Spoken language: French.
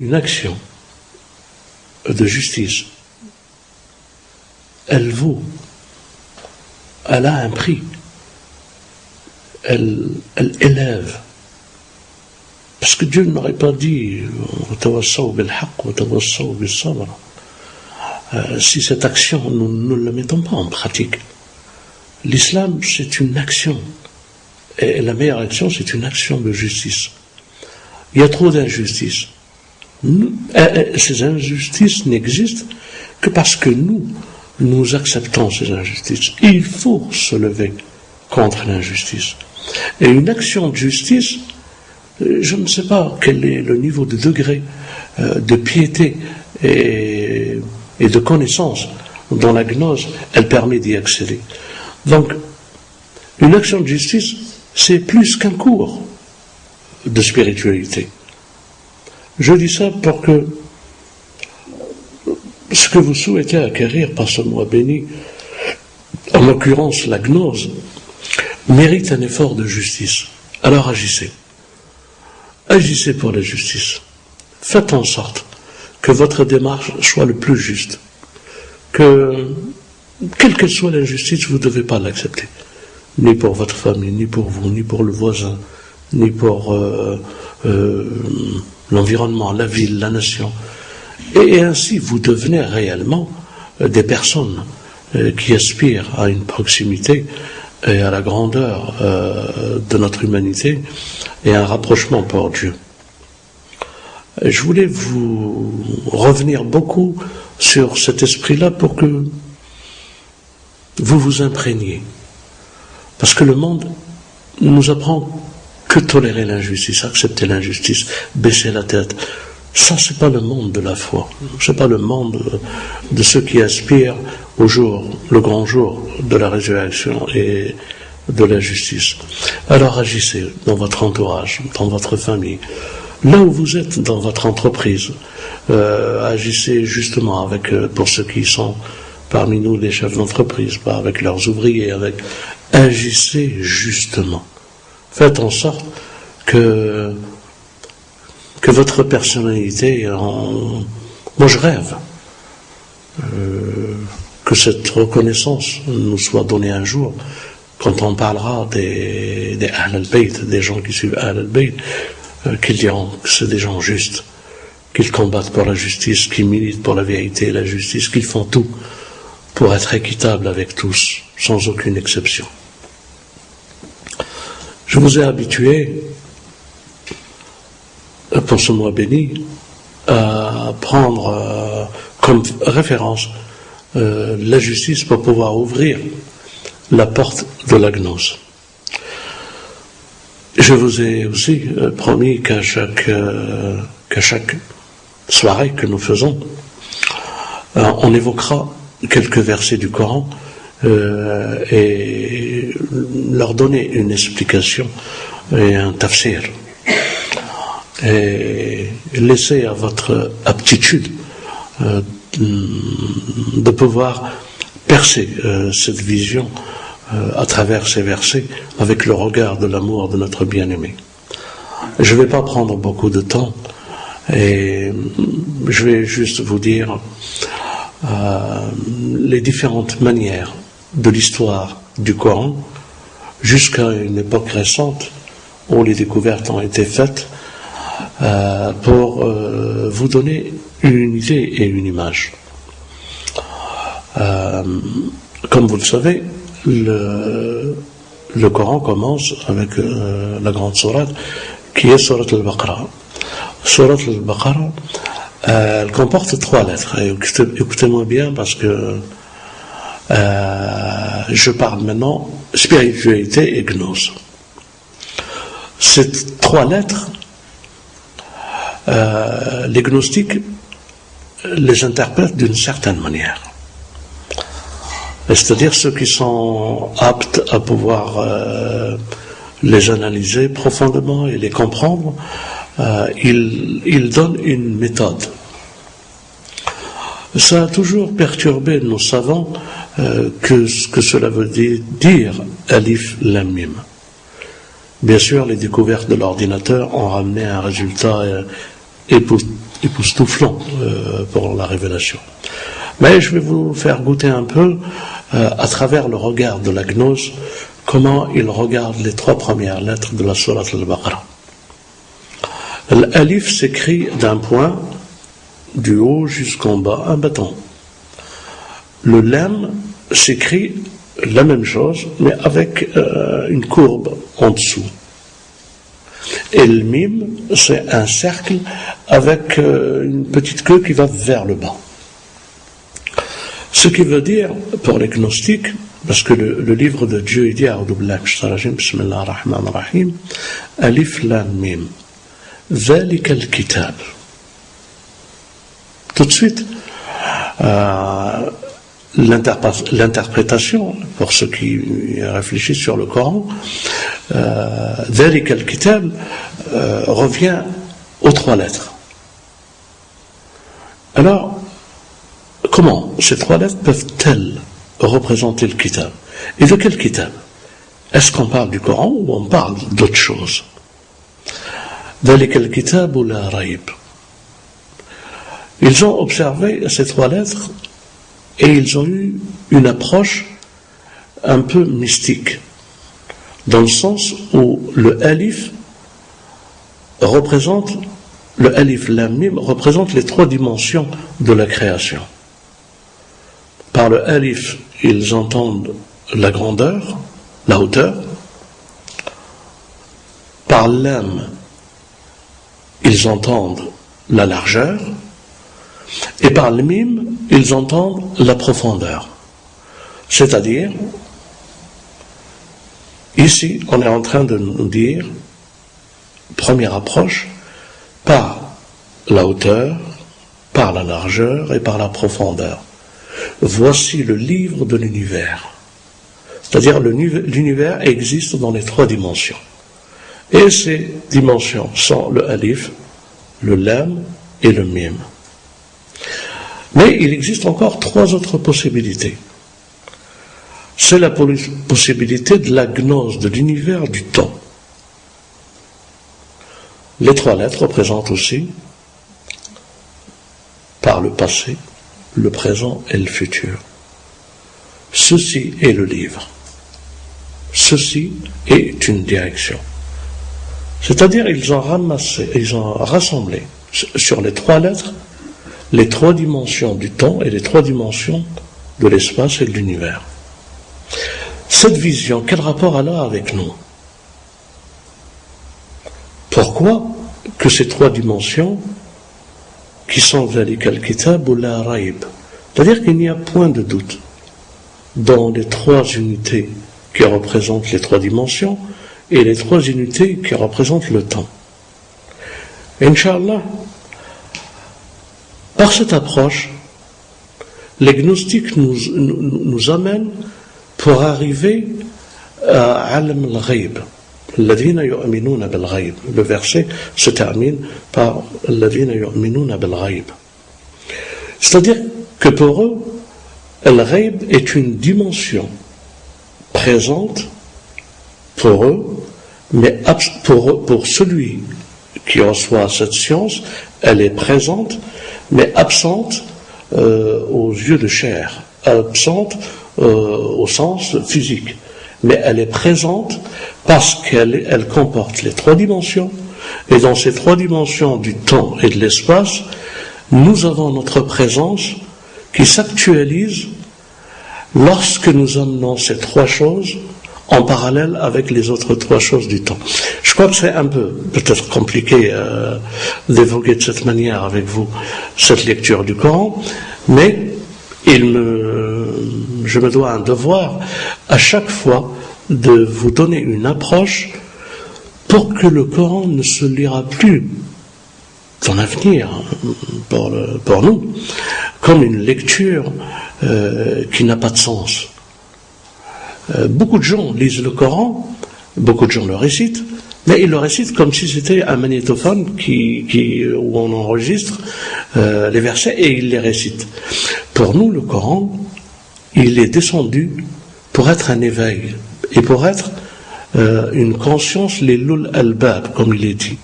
Une action de justice, elle a un prix, elle élève. Parce que Dieu n'aurait pas dit si cette action, nous ne la mettons pas en pratique. L'islam, c'est une action. Et la meilleure action, c'est une action de justice. Il y a trop d'injustices. Ces injustices n'existent que parce que nous acceptons ces injustices. Il faut se lever contre l'injustice. Et une action de justice, je ne sais pas quel est le niveau de degré de piété et de connaissance dont la gnose, elle permet d'y accéder. Donc, une action de justice, c'est plus qu'un cours de spiritualité. Je dis ça pour que ce que vous souhaitez acquérir par ce mois béni, en l'occurrence la gnose, mérite un effort de justice. Alors agissez. Agissez pour la justice. Faites en sorte que votre démarche soit le plus juste. Que, quelle qu'elle soit l'injustice, vous ne devez pas l'accepter. Ni pour votre famille, ni pour vous, ni pour le voisin, ni pour l'environnement, la ville, la nation. Et ainsi, vous devenez réellement des personnes qui aspirent à une proximité et à la grandeur de notre humanité et à un rapprochement pour Dieu. Je voulais vous revenir beaucoup sur cet esprit-là pour que vous vous imprégniez. Parce que le monde nous apprend que tolérer l'injustice, accepter l'injustice, baisser la tête. Ça, c'est pas le monde de la foi. C'est pas le monde de ceux qui aspirent au jour, le grand jour de la résurrection et de la justice. Alors agissez dans votre entourage, dans votre famille, là où vous êtes dans votre entreprise. Agissez justement avec, pour ceux qui sont parmi nous des chefs d'entreprise, pas avec leurs ouvriers, agissez justement. Faites en sorte que votre personnalité, moi je rêve que cette reconnaissance nous soit donnée un jour, quand on parlera des Ahl al-Bayt, des gens qui suivent Ahl al-Bayt, qu'ils diront que c'est des gens justes, qu'ils combattent pour la justice, qu'ils militent pour la vérité et la justice, qu'ils font tout pour être équitables avec tous, sans aucune exception. Je vous ai habitué, pour ce mois béni, à prendre comme référence la justice pour pouvoir ouvrir la porte de la gnose. Je vous ai aussi promis qu'à chaque soirée que nous faisons, on évoquera quelques versets du Coran et leur donner une explication et un tafsir. Et laisser à votre aptitude de pouvoir percer cette vision à travers ces versets avec le regard de l'amour de notre bien-aimé. Je ne vais pas prendre beaucoup de temps et je vais juste vous dire les différentes manières de l'histoire du Coran jusqu'à une époque récente où les découvertes ont été faites pour vous donner une idée et une image. Comme vous le savez, le Coran commence avec la grande sourate qui est Sourate al-Baqarah. Sourate al-Baqarah, elle comporte 3 lettres. Et écoutez-moi bien parce que je parle maintenant spiritualité et gnose. Ces 3 lettres, les gnostiques les interprètent d'une certaine manière. C'est-à-dire ceux qui sont aptes à pouvoir les analyser profondément et les comprendre, ils donnent une méthode. Ça a toujours perturbé nos savants que ce que cela veut dire Alif Lam Mim. Bien sûr, les découvertes de l'ordinateur ont ramené un résultat époustouflant pour la révélation. Mais je vais vous faire goûter un peu, à travers le regard de la gnose, comment il regarde les 3 premières lettres de la sourate al-Baqarah. L'alif s'écrit d'un point du haut jusqu'en bas, un bâton. Le lam s'écrit la même chose, mais avec une courbe en dessous. Et le mim, c'est un cercle avec une petite queue qui va vers le bas. Ce qui veut dire, pour les gnostiques, parce que le livre de Dieu, il dit, Bismillah ar-Rahman ar-Rahim, Alif Lam Mim, Zalika al-Kitab. Tout de suite, l'interprétation, pour ceux qui réfléchissent sur le Coran, Zalika al-Kitab revient aux 3 lettres. Alors, comment ces 3 lettres peuvent-elles représenter le kitab? Et de quel kitab? Est-ce qu'on parle du Coran ou on parle d'autre chose? Dhalika al-kitab ou la raïb. Ils ont observé ces 3 lettres et ils ont eu une approche un peu mystique, dans le sens où le alif lam mim représente les 3 dimensions de la création. Par le alif, ils entendent la grandeur, la hauteur. Par l'âme, ils entendent la largeur. Et par le mime, ils entendent la profondeur. C'est-à-dire, ici, on est en train de nous dire, première approche, par la hauteur, par la largeur et par la profondeur. Voici le livre de l'univers. C'est-à-dire l'univers existe dans les 3 dimensions. Et ces dimensions sont le alif, le lam et le mim. Mais il existe encore 3 autres possibilités. C'est la possibilité de la gnose de l'univers du temps. Les 3 lettres représentent aussi, par le passé, le présent et le futur. Ceci est le livre. Ceci est une direction. C'est-à-dire, ils ont rassemblé sur les 3 lettres les 3 dimensions du temps et les 3 dimensions de l'espace et de l'univers. Cette vision, quel rapport elle a avec nous? Pourquoi que ces 3 dimensions qui sont Zalika al-Kitab ou la Raïb, c'est-à-dire qu'il n'y a point de doute dans les 3 unités qui représentent les 3 dimensions et les 3 unités qui représentent le temps. Inch'Allah, par cette approche, les gnostiques nous amènent pour arriver à Alam al-Ghaib. الذين يؤمنون بالغيب. Le verset se termine par الذين يؤمنون بالغيب. C'est-à-dire que pour eux, al-Ghaib est une dimension présente pour eux, mais pour celui qui reçoit cette science, elle est présente, mais absente aux yeux de chair, absente au sens physique. Mais elle est présente parce qu'elle comporte les 3 dimensions, et dans ces 3 dimensions du temps et de l'espace, nous avons notre présence qui s'actualise lorsque nous amenons ces 3 choses en parallèle avec les autres 3 choses du temps. Je crois que c'est un peu, peut-être compliqué d'évoquer de cette manière avec vous cette lecture du Coran, mais je me dois un devoir à chaque fois de vous donner une approche pour que le Coran ne se lira plus dans l'avenir pour nous comme une lecture qui n'a pas de sens. Beaucoup de gens lisent le Coran, beaucoup de gens le récitent, mais ils le récitent comme si c'était un magnétophone où on enregistre les versets et ils les récitent. Pour nous, le Coran, il est descendu pour être un éveil et pour être une conscience, les lul albab, comme il est dit.